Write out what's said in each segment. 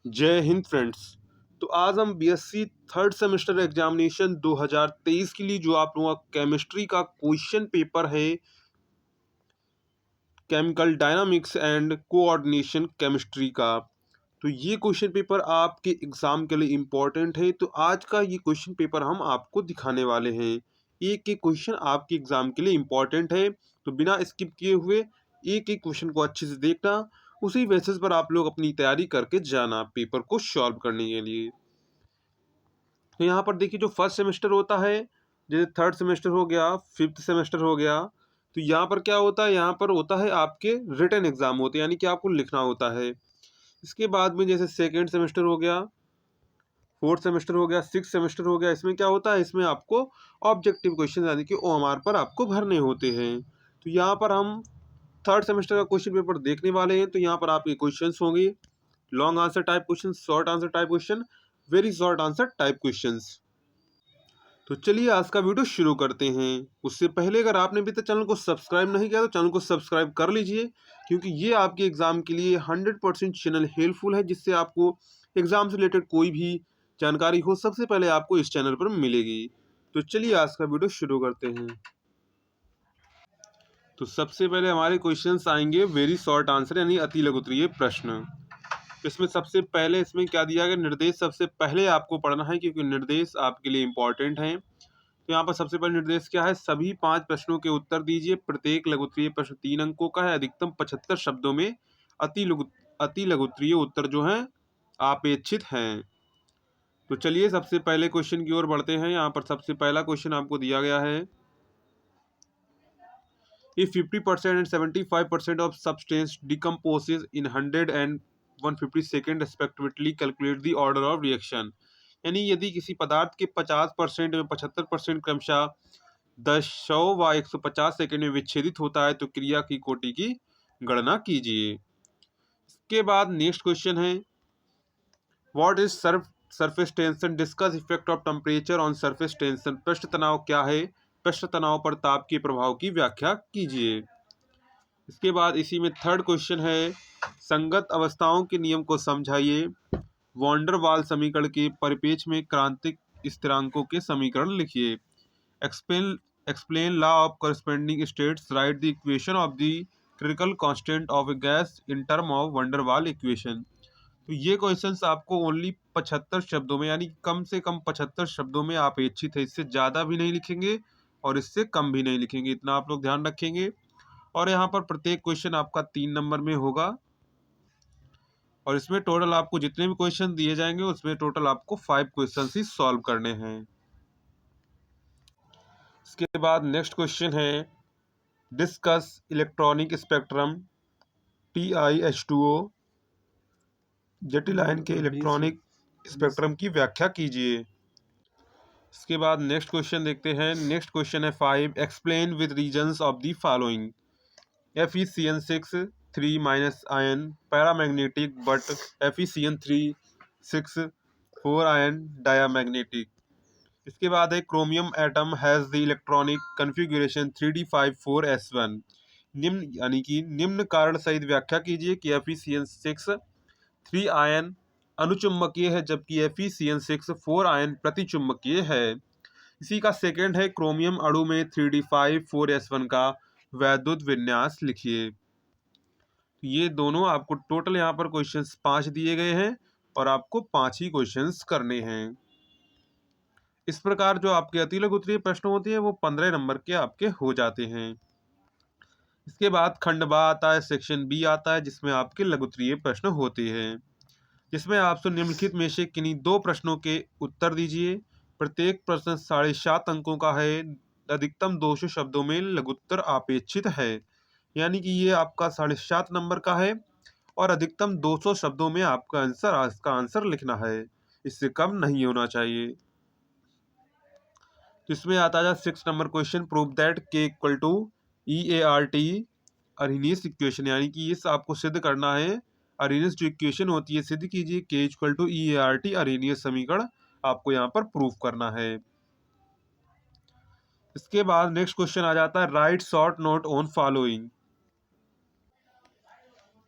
जय हिंद फ्रेंड्स। तो आज हम बीएससी थर्ड सेमेस्टर एग्जामिनेशन 2023 के लिए जो आप लोगों का केमिस्ट्री का क्वेश्चन पेपर है, chemical dynamics and coordination chemistry का, तो ये क्वेश्चन पेपर आपके एग्जाम के लिए इम्पोर्टेंट है। तो आज का ये क्वेश्चन पेपर हम आपको दिखाने वाले हैं। एक एक क्वेश्चन आपके एग्जाम के लिए इम्पोर्टेंट है, तो बिना स्किप किए हुए एक एक क्वेश्चन को अच्छे से देखना, उसी बेसिस पर आप लोग अपनी तैयारी करके जाना पेपर को सॉल्व करने के लिए। तो यहाँ पर देखिए, जो फर्स्ट सेमेस्टर होता है, जैसे थर्ड सेमेस्टर हो गया, फिफ्थ सेमेस्टर हो गया, तो यहाँ पर क्या होता है, यहाँ पर होता है आपके रिटन एग्जाम होते हैं, यानी कि आपको लिखना होता है। इसके बाद में जैसे सेकेंड सेमेस्टर हो गया, फोर्थ सेमेस्टर हो गया, सिक्स सेमेस्टर हो गया, इसमें क्या होता है, इसमें आपको ऑब्जेक्टिव क्वेश्चन यानी कि ओएमआर पर आपको भरने होते हैं। तो यहाँ पर हम थर्ड सेमेस्टर का क्वेश्चन पेपर देखने वाले हैं। तो यहाँ पर आपके क्वेश्चंस होंगे long answer type question, short answer type question, very short answer type questions. तो चलिए आज का वीडियो शुरू करते हैं। उससे पहले अगर आपने अभी तक चैनल को सब्सक्राइब नहीं किया तो चैनल को सब्सक्राइब कर लीजिए, क्योंकि ये आपके एग्जाम के लिए 100% चैनल हेल्पफुल है, जिससे आपको एग्जाम से रिलेटेड कोई भी जानकारी हो सबसे पहले आपको इस चैनल पर मिलेगी। तो चलिए आज का वीडियो शुरू करते हैं। तो सबसे पहले हमारे क्वेश्चंस आएंगे वेरी शॉर्ट आंसर यानी अति लघु उत्तरीय प्रश्न। इसमें सबसे पहले इसमें क्या दिया गया, निर्देश सबसे पहले आपको पढ़ना है, क्योंकि निर्देश आपके लिए इंपॉर्टेंट हैं। तो यहाँ पर सबसे पहले निर्देश क्या है, सभी 5 प्रश्नों के उत्तर दीजिए। प्रत्येक लघु उत्तरीय प्रश्न 3 अंकों का है। अधिकतम 75 शब्दों में अति लघु उत्तरीय उत्तर जो है अपेक्षित हैं। तो चलिए सबसे पहले क्वेश्चन की ओर बढ़ते हैं। यहाँ पर सबसे पहला क्वेश्चन आपको दिया गया है, if 50% and 75% of substance decomposes in 100 and 150 second respectively, calculate the order of reaction। यानी यदि किसी पदार्थ के 50% में 75% क्रमशः 10, 100 व 150 सेकेंड में विच्छेदित होता है, तो क्रिया की कोटि की गणना कीजिए। इसके बाद नेक्स्ट क्वेश्चन है, what is surface tension, discuss effect of temperature on surface tension. पृष्ठ तनाव क्या है, पृष्ठ तनाव पर ताप के प्रभाव की व्याख्या कीजिए। इसके बाद इसी में थर्ड क्वेश्चन है, संगत अवस्थाओं के नियम को समझाइए। वॉन्डर वाल समीकरण के परिपेक्ष में क्रांतिक स्थिरांकों के समीकरण लिखिए। Explain explain law of corresponding states, write the equation of the critical constant of a gas in term of van der Waals equation. तो ये क्वेश्चंस आपको ओनली 75 शब्दों में, यानी कम से कम 75 शब्दों में अपेक्षित है। इससे ज़्यादा भी नहीं लिखेंगे और इससे कम भी नहीं लिखेंगे, इतना आप लोग ध्यान रखेंगे। और यहाँ पर प्रत्येक क्वेश्चन आपका 3 नंबर में होगा, और इसमें टोटल आपको जितने भी क्वेश्चन दिए जाएंगे उसमें टोटल आपको 5 क्वेश्चन ही सॉल्व करने हैं। इसके बाद नेक्स्ट क्वेश्चन है, डिस्कस इलेक्ट्रॉनिक स्पेक्ट्रम TiH2O, जटिल आयन के इलेक्ट्रॉनिक स्पेक्ट्रम की व्याख्या कीजिए। इसके बाद नेक्स्ट क्वेश्चन देखते हैं। नेक्स्ट क्वेश्चन है 5, explain with reasons of the following. FeCN6 3 minus ion paramagnetic but FeCN3 6 4 ion diamagnetic. इसके बाद है, chromium atom has the electronic configuration 3d54s1। निम्न यानी कि निम्न कारण सहित व्याख्या कीजिए कि FeCN6 3 आयन अनुचुंबकीय है, जबकि FeCN6 4 आयन प्रतिचुंबकीय है। इसी का सेकंड है, क्रोमियम अणु में 3d54s1 का वैद्युत विन्यास लिखिए। ये दोनों आपको टोटल यहाँ पर क्वेश्चंस 5 दिए गए हैं और आपको 5 ही क्वेश्चंस करने हैं। इस प्रकार जो आपके अति लघु उत्तरीय प्रश्न होते हैं वो 15 नंबर के आपके हो जाते हैं। इसके बाद खंड बा आता है, सेक्शन बी आता है, जिसमें आपके लघु उत्तरीय प्रश्न होते हैं, जिसमें आपसे निम्नलिखित में से किन्हीं 2 प्रश्नों के उत्तर दीजिए। प्रत्येक प्रश्न 7.5 अंकों का है। अधिकतम 200 शब्दों में लघुत्तर अपेक्षित है, यानी कि ये आपका 7.5 नंबर का है और अधिकतम 200 शब्दों में आपका आंसर लिखना है, इससे कम नहीं होना चाहिए। तो इसमें आता है 6 number question, prove that K equal to EART Arrhenius equation, यानी कि ये आपको सिद्ध करना है। अरहिनियस जो इक्वेशन होती है सिद्ध कीजिए। K इक्वल टू EART अरहिनियस समीकरण आपको यहाँ पर प्रूव करना है। इसके बाद नेक्स्ट क्वेश्चन आ जाता है, write short note on following.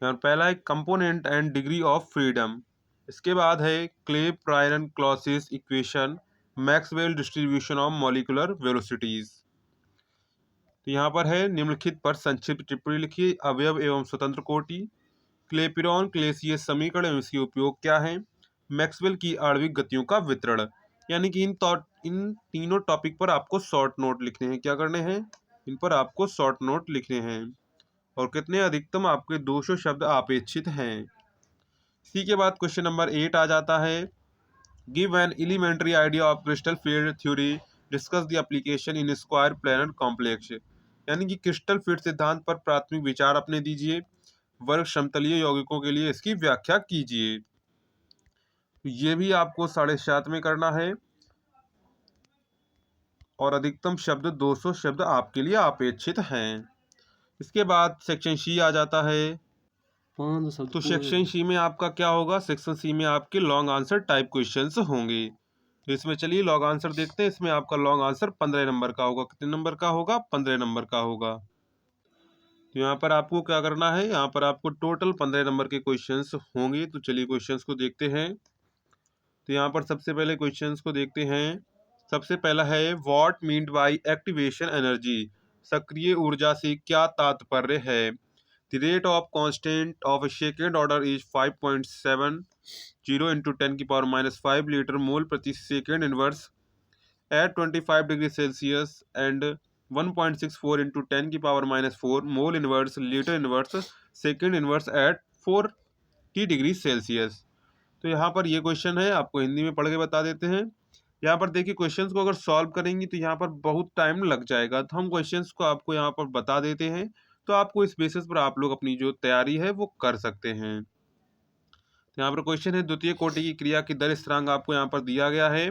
पहला है, component and degree of freedom. इसके बाद है Clapeyron Clausius equation, Maxwell distribution of molecular velocities. तो यहाँ पर है निम्नलिखित पर संक्षिप्त टिप्पणी लिखिए। अवयव एवं स्वतंत्र कोटि, क्लेपिरॉन क्लेसियस समीकरण एवं इसके उपयोग क्या है, मैक्सवेल की आणविक गतियों का वितरण। यानी कि इन तीनों टॉपिक पर आपको शॉर्ट नोट लिखने हैं। क्या करने हैं, इन पर आपको शॉर्ट नोट लिखने हैं। और कितने अधिकतम आपके 200 शब्द अपेक्षित हैं। इसी के बाद क्वेश्चन नंबर 8 आ जाता है। Give an elementary idea of crystal field theory, discuss the application in square planar complex. यानी कि क्रिस्टल फील्ड सिद्धांत पर प्राथमिक विचार अपने दीजिए, वर्ग समतलीय यौगिकों के लिए इसकी व्याख्या कीजिए। ये भी आपको 7.5 में करना है और अधिकतम शब्द 200 शब्द आपके लिए अपेक्षित हैं। इसके बाद सेक्शन सी आ जाता है। तो सेक्शन सी में आपका क्या होगा, सेक्शन सी में आपके लॉन्ग आंसर टाइप क्वेश्चंस होंगे। तो इसमें चलिए लॉन्ग आंसर देखते हैं। इसमें आपका लॉन्ग आंसर 15 नंबर का होगा। कितने नंबर का होगा, 15 नंबर का होगा। तो यहाँ पर आपको क्या करना है, यहाँ पर आपको टोटल 15 नंबर के क्वेश्चंस होंगे। तो चलिए क्वेश्चंस को देखते हैं। तो यहाँ पर सबसे पहले क्वेश्चंस को देखते हैं। सबसे पहला है what meant by activation energy, सक्रिय ऊर्जा से क्या तात्पर्य है। The rate of constant of a second order is 5.70 into 10⁻⁵ litre mole प्रति second inverse at 25 degree Celsius and 1.64 into 10⁻⁴ mole inverse litre inverse second inverse at 40 degree Celsius. तो यहाँ पर ये क्वेश्चन है, आपको हिंदी में पढ़ के बता देते हैं। यहाँ पर देखिए क्वेश्चंस को अगर सॉल्व करेंगे तो यहाँ पर बहुत टाइम लग जाएगा, तो हम क्वेश्चंस को आपको यहाँ पर बता देते हैं। तो आपको इस बेसिस पर आप लोग अपनी जो तैयारी है वो कर सकते हैं। तो यहाँ पर क्वेश्चन है द्वितीय कोटि की क्रिया की दर स्थिरांक आपको यहाँ पर दिया गया है।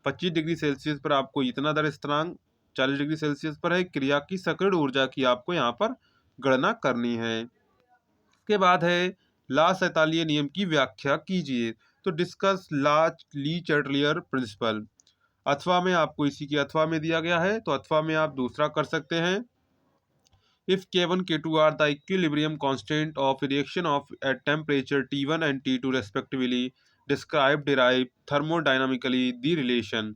25 डिग्री सेल्सियस पर आपको इतना दर स्थिरांक, 40 डिग्री सेल्सियस पर है क्रिया की सक्रिय ऊर्जा की आपको यहाँ पर गणना करनी है। इसके बाद है ला सैतालीय नियम की व्याख्या कीजिए। तो डिस्कस ला ली चैटलियर प्रिंसिपल। अथवा में आपको इसी के अथवा में दिया गया है, तो अथवा में आप दूसरा कर सकते हैं। If K1 K2 are the equilibrium constant of reaction of at temperature T1 and T2 respectively, describe derive thermodynamically the relation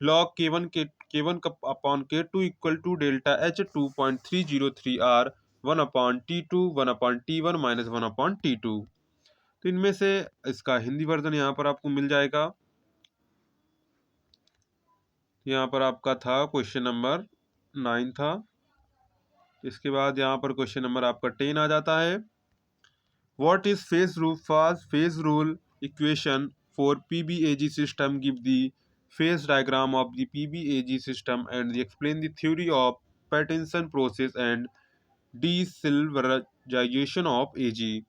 log K1 upon K2 equal to delta H 2.303 R 1 upon T2 1 upon T1 minus 1 upon T2। तो इनमें से इसका Hindi version यहाँ पर आपको मिल जाएगा। यहाँ पर आपका था क्वेश्चन नंबर 9 था। इसके बाद यहाँ पर क्वेश्चन नंबर आपका 10 आ जाता है। What is phase rule equation for PBAG system, give the phase diagram of the PBAG system and explain the theory of Pattinson process and desilverisation of AG।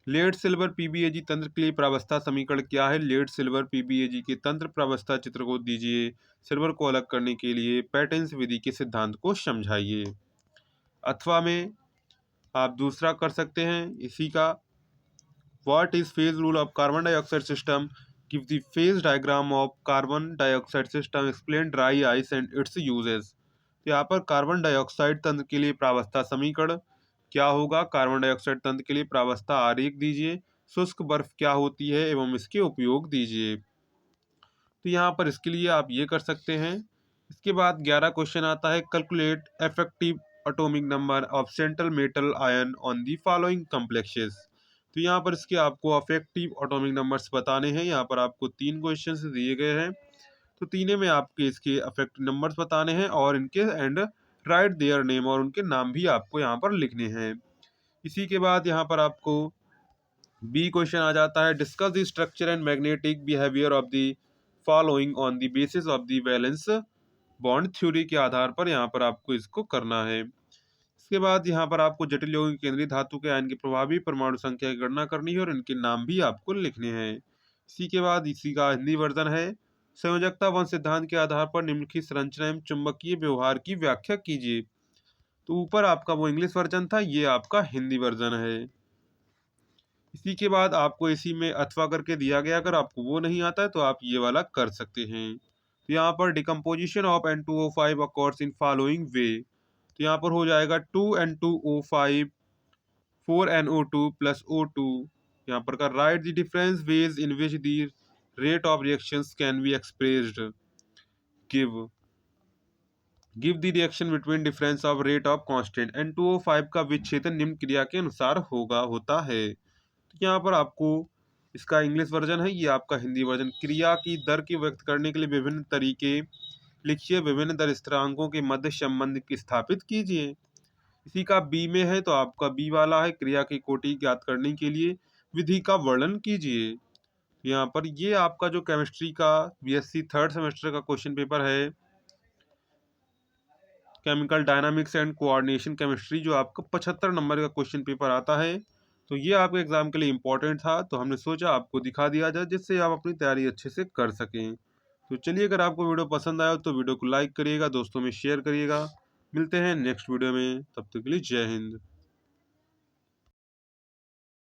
Lead silver PBAG तंत्र के लिए प्रावस्था समीकरण क्या है। लेड सिल्वर PBAG के तंत्र प्रावस्था चित्र को दीजिए। सिल्वर को अलग करने के लिए पैटिंस विधि के सिद्धांत को समझाइए। अथवा में आप दूसरा कर सकते हैं इसी का। What is phase rule of carbon dioxide system, give the phase diagram of carbon dioxide system, explain dry ice and it's uses. यहाँ पर कार्बन डाइऑक्साइड तंत्र के लिए प्रावस्था समीकरण क्या होगा, कार्बन डाइऑक्साइड तंत्र के लिए प्रावस्था आरेख दीजिए। शुष्क बर्फ क्या होती है एवं इसके उपयोग दीजिए। तो यहाँ पर इसके लिए आप ये कर सकते हैं। इसके बाद 11 क्वेश्चन आता है। Calculate effective atomic number of central metal ion on the following complexes. तो यहाँ पर इसके आपको इफेक्टिव एटॉमिक नंबर्स बताने हैं। यहाँ पर आपको 3 क्वेश्चन दिए गए हैं, तो तीनों में आपके इसके इफेक्टिव नंबर्स बताने हैं और इनके एंड राइट देयर नेम, और उनके नाम भी आपको यहाँ पर लिखने हैं। इसी के बाद यहाँ पर आपको बी क्वेश्चन आ जाता है। Discuss the structure and magnetic behaviour of the following on the basis of the valence bond theory के आधार पर यहाँ पर आपको इसको करना है। इसके बाद यहाँ पर आपको जटिल यौगिक केंद्रीय धातु के आयन की प्रभावी परमाणु संख्या की गणना करनी है और इनके नाम भी आपको लिखने हैं। इसी के बाद इसी का हिंदी वर्जन है। संयोजकता वन सिद्धांत के आधार पर निम्नलिखित संरचना एवं चुंबकीय व्यवहार की व्याख्या कीजिए। तो ऊपर आपका वो इंग्लिश वर्जन था, ये आपका हिंदी वर्जन है। इसी के बाद आपको इसी में अथवा करके दिया गया, अगर आपको वो नहीं आता है तो आप ये वाला कर सकते हैं। तो यहाँ पर decomposition of N2O5 accords in following वे। तो यहाँ पर हो जाएगा 2N2O5 4NO2 प्लस O2 यहाँ पर का right the difference ways in which the rate of reactions can be expressed. Give give the reaction between difference of rate of constant N2O5 का विच्छेदन निम्न क्रिया के अनुसार होता है। तो यहाँ पर आपको इसका इंग्लिश वर्जन है, ये आपका हिंदी वर्जन। क्रिया की दर की व्यक्त करने के लिए विभिन्न तरीके लिखिए, विभिन्न दर स्थिरांकों के मध्य संबंध स्थापित कीजिए। इसी का बी में है, तो आपका बी वाला है, क्रिया की कोटि ज्ञात करने के लिए विधि का वर्णन कीजिए। यहाँ पर ये आपका जो केमिस्ट्री का बीएससी थर्ड सेमेस्टर का क्वेश्चन पेपर है, chemical dynamics and coordination chemistry, जो आपका 75 नंबर का क्वेश्चन पेपर आता है। तो ये आपके एग्जाम के लिए इंपॉर्टेंट था, तो हमने सोचा आपको दिखा दिया जाए जिससे आप अपनी तैयारी अच्छे से कर सकें। तो चलिए, अगर आपको वीडियो पसंद आया तो वीडियो को लाइक करिएगा, दोस्तों में शेयर करिएगा। मिलते हैं नेक्स्ट वीडियो में, तब तक के लिए जय हिंद।